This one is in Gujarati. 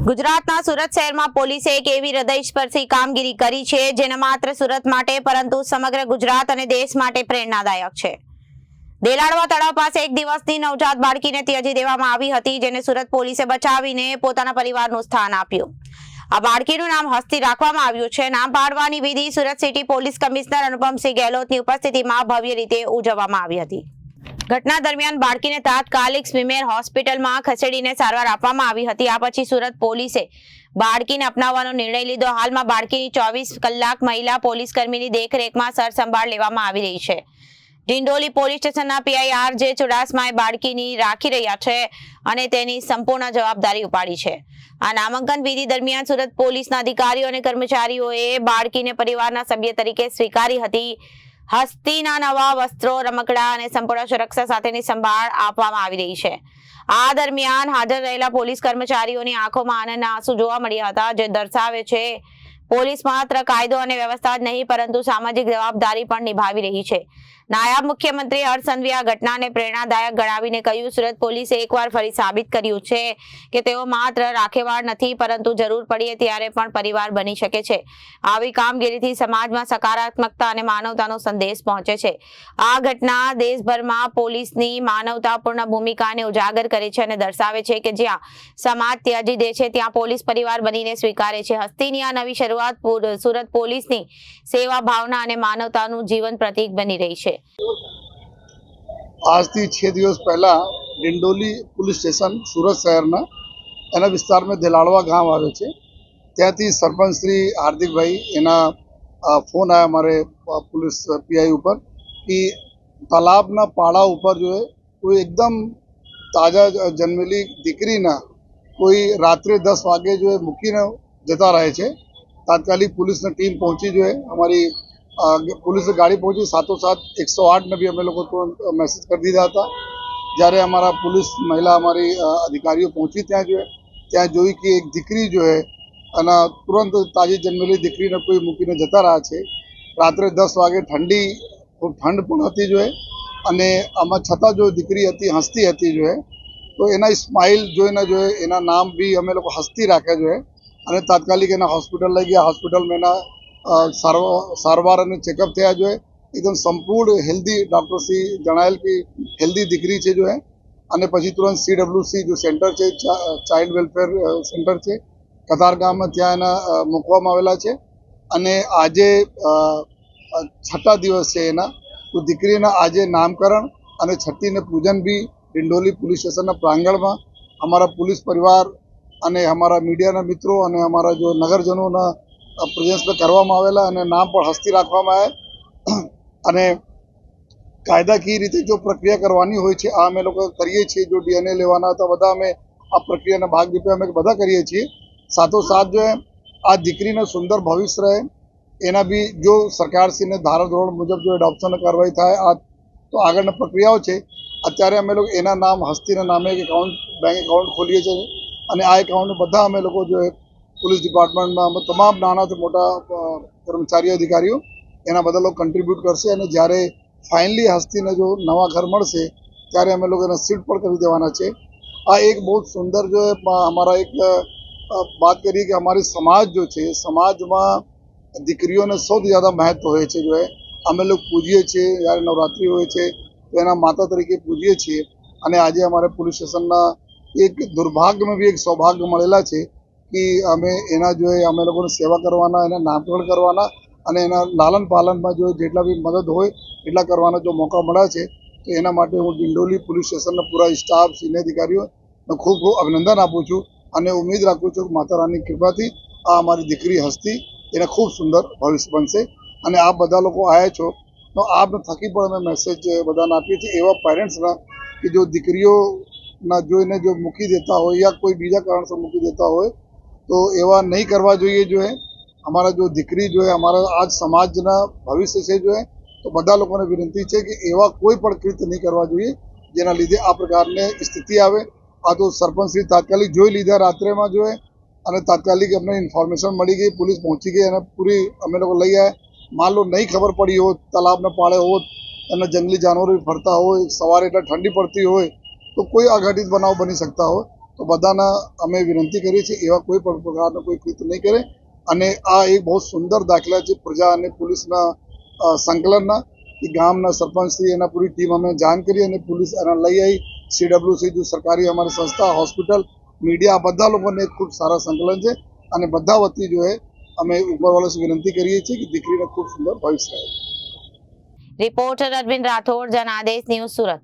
ગુજરાતના સુરત શહેરમાં પોલીસે એક એવી હૃદયસ્પર્શી કામગીરી કરી છે જેને માત્ર સુરત માટે પરંતુ સમગ્ર ગુજરાત અને દેશ માટે પ્રેરણાદાયક છે। દેલાડવા તળાવ પાસે એક દિવસની નવજાત બાળકીને ત્યજી દેવામાં આવી હતી, જેને સુરત પોલીસે બચાવીને પોતાના પરિવારનું સ્થાન આપ્યું। આ બાળકીનું નામ હસ્તી રાખવામાં આવ્યું છે। નામ પાડવાની વિધિ Surat city police commissioner Anupamsinh ગેહલોતની ઉપસ્થિતિમાં ભવ્ય રીતે ઉજવવામાં આવી હતી। ઘટના દરમિયાન બાળકીને તાત્કાલિક સ્મીમેર હોસ્પિટલમાં ખસેડીને સારવાર આપવામાં આવી હતી। આ પછી સુરત પોલીસે બાળકીને અપનાવવાનો નિર્ણય લીધો। હાલમાં બાળકીની 24 કલાક મહિલા પોલીસ કર્મીની દેખરેખમાં સરસંભાળ લેવામાં આવી રહી છે। ડિંડોલી પોલીસ સ્ટેશનના પીઆઈ આર.જે. ચુડાસમાએ બાળકીની રાખી રહ્યા છે અને તેની સંપૂર્ણ જવાબદારી ઉપાડી છે। આ નામાંકન વિધિ દરમિયાન સુરત પોલીસના અધિકારીઓ અને કર્મચારીઓએ બાળકીને પરિવારના સભ્ય તરીકે સ્વીકારી હતી। હસ્તીના નવા વસ્ત્રો, રમકડા અને સંપૂર્ણ સુરક્ષા સાથેની સંભાળ આપવામાં આવી રહી છે। આ દરમિયાન હાજર રહેલા પોલીસ કર્મચારીઓની આંખોમાં આનંદના આંસુ જોવા મળ્યા હતા, જે દર્શાવે છે પોલીસ માત્ર કાયદો અને વ્યવસ્થા જ નહીં પરંતુ સામાજિક જવાબદારી પણ નિભાવી રહી છે। નાયબ મુખ્યમંત્રી હર્ષ સંઘવીએ આ ઘટનાને પ્રેરણાદાયક ગણાવીને કહ્યું, સુરત પોલીસે એકવાર ફરી સાબિત કર્યું છે કે તેઓ માત્ર રાખેવાળ નથી પરંતુ જરૂર પડીએ ત્યારે પણ પરિવાર બની શકે છે। આવી કામગીરીથી સમાજમાં સકારાત્મકતા અને માનવતાનો સંદેશ પહોંચે છે। આ ઘટના દેશભરમાં પોલીસની માનવતાપૂર્ણ ભૂમિકાને ઉજાગર કરે છે અને દર્શાવે છે કે જ્યાં સમાજ ત્યજી દે છે ત્યાં પોલીસ પરિવાર બનીને સ્વીકારે છે। હસ્તીની આ નવી શરૂઆત સુરત પોલીસની સેવા ભાવના અને માનવતાનું જીવન પ્રતીક બની રહી છે। आज थी 6 દિવસ પહેલા ડિંડોલી પોલીસ સ્ટેશન સુરત શહેરના એના વિસ્તારમાં દેલાડવા ગામ આવે છે। ત્યાંથી સરપંચ શ્રી હાર્દિકભાઈ એના ફોન આવ્યા અમારે પોલીસ પીઆઈ ઉપર કે તાલાબના પાડા ઉપર जो है કોઈ એકદમ તાજા જન્મેલી દીકરીના કોઈ રાત્રે 10 વાગે जो है મૂકીને જતા રહે છે। તાત્કાલિક पुलिसની ટીમ પહોંચી जो है हमारी पुलिस गाड़ी पहुंची, साथों साथ 108 ने भी हमें लोगों को मैसेज कर दिया था। જ્યારે हमारा पुलिस महिला हमारी अधिकारियों पहुंची ત્યાં જોઈ કે એક દીકરી जो है અને તુરંત તાજી જન્મેલી દીકરીને કોઈ મૂકીને જતા રહ્યા છે। રાત્રે 10 વાગે ખૂબ ઠંડ પણ હતી जो है અને આમાં છતાં જો દીકરી હતી હસતી હતી जो है તો એના સ્માઇલ જોઈને जो है એના નામ બી અમે લોકો હસતી રાખ્યા जो है અને તાત્કાલિક એના હોસ્પિટલ લઈ ગયા। હોસ્પિટલમાં એના સારવાર અને ચેકઅપ થયા जो है एकदम संपूर्ण हेल्दी डॉक्टर से जણાયેલ કે हेल्दी દીકરી છે जो है અને પછી તુરંત CWC जो સેન્ટર છે ચાઇલ્ડ વેલફેર સેન્ટર છે કતારગામમાં ત્યાં એના મૂકવામાં આવેલા છે અને આજે 6ઠા દિવસ છે એના તો દીકરીના આજે નામકરણ અને છઠ્ઠીને પૂજન બી ડિંડોલી પોલીસ સ્ટેશનના પ્રાંગણમાં અમારા પોલીસ પરિવાર અને અમારા મીડિયાના મિત્રો અને અમારા જો નગરજનોના પ્રેઝન્સમાં કરવામાં આવેલા અને નામ પણ હસ્તી રાખવામાં આવે અને કાયદાકીય રીતે જો પ્રક્રિયા કરવાની હોય છે આ અમે લોકો કરીએ છીએ। જો DNA લેવાના હતા બધા અમે આ પ્રક્રિયાના ભાગરૂપે અમે બધા કરીએ છીએ। સાથોસાથ જો આ દીકરીનું સુંદર ભવિષ્ય રહે એના બી જો સરકારશ્રીને ધારાધોરણ મુજબ જો એડોપ્શન કાર્યવાહી થાય આ તો આગળની પ્રક્રિયાઓ છે। અત્યારે અમે લોકો એના નામ હસ્તીના નામે એક બેંક એકાઉન્ટ ખોલીએ છીએ અને આ એકાઉન્ટ બધા અમે લોકો જો પોલીસ ડિપાર્ટમેન્ટમાં તમામ નાનાથી મોટા કર્મચારીઓ અધિકારીઓ એના બધા લોકો કન્ટ્રીબ્યુટ કરશે અને જ્યારે ફાઇનલી હસ્તીને જો નવા ઘર મળશે ત્યારે અમે લોકો એને સીટ પર કરી દેવાના છે। આ એક બહુ સુંદર જો અમારા એક बात करिए कि हमारी समाज जो है समाजમાં દીકરીઓને સૌથી જ્યાદા મહત્વ હોય છે जो है અમે લોકો પૂજીએ છીએ। જ્યારે નવરાત્રિ હોય છે તો એના માતા તરીકે પૂજીએ છીએ અને આજે અમારે પોલીસ સ્ટેશનના એક દુર્ભાગ્યમાં બી એક સૌભાગ્ય મળેલા છે કે અમે એના જો અમે લોકોની સેવા કરવાના એના નામકરણ કરવાના અને એના લાલન પાલનમાં જો જેટલા બી મદદ હોય એટલા કરવાનો જો મોકા મળ્યા છે તો એના માટે હું ડિંડોલી પોલીસ સ્ટેશનના પૂરા સ્ટાફ સિનિયર અધિકારીઓને ખૂબ ખૂબ અભિનંદન આપું છું અને ઉમ્મીદ રાખું છું કે માતા રાની કૃપાથી આ અમારી દીકરી હસ્તી એને ખૂબ સુંદર ભવિષ્ય બનશે। અને આપ બધા લોકો આવ્યા છો તો આપને થકી પણ અમે મેસેજ બધાને આપીએ છીએ એવા પેરેન્ટ્સના કે જો દીકરીઓના જોઈને જો મૂકી દેતા હોય યા કોઈ બીજા કારણસર મૂકી દેતા હોય તો એવા નહીં કરવા જોઈએ जो है हमारा जो દીકરી जो है हमारा आज સમાજના ભવિષ્ય છે जो है તો બધા લોકોને વિનંતી છે કે એવા કોઈ પણ કૃત્ય નહીં કરવા જોઈએ જેના લીધે આ પ્રકારની સ્થિતિ આવે। આ તો સરપંચશ્રી તાત્કાલિક જોઈ લીધા રાત્રેમાં जो है અને તાત્કાલિક અમને ઇન્ફોર્મેશન મળી ગઈ, પોલીસ પહોંચી ગઈ અને પૂરી અમે લોકો લઈ આવ્યા। માન લો નહીં ખબર પડી હોત તલાબના પાળે હોત અને જંગલી જાનવરો ફરતા હોય સવારે એટલે ઠંડી પડતી હોય તો કોઈ અઘટિત બનાવ બની શકતા હોય તો તો બધાના અમે વિનંતી કરીએ છીએ એવા કોઈ પણ પ્રકારનો કોઈ કૃત્ય નહીં કરે અને આ એક બહુ સુંદર દાખલા છે પ્રજા અને પોલીસના સંકલનના કે ગામના સરપંચશ્રી એના પૂરી ટીમ અમે જાણ કરી અને પોલીસ એના લઈ આવી CWC जो सरकारी हमारी संस्था हॉस्पिटल मीडिया બધા લોકોને ખૂબ સારા સંકલન છે અને બધા વતી જો है અમે ઉપરવાળા से વિનંતી કરીએ છીએ કે દીકરીને ખૂબ સુંદર ભવિષ્ય રહે। Reporter Arvind Rathod, Janadesh news, Surat.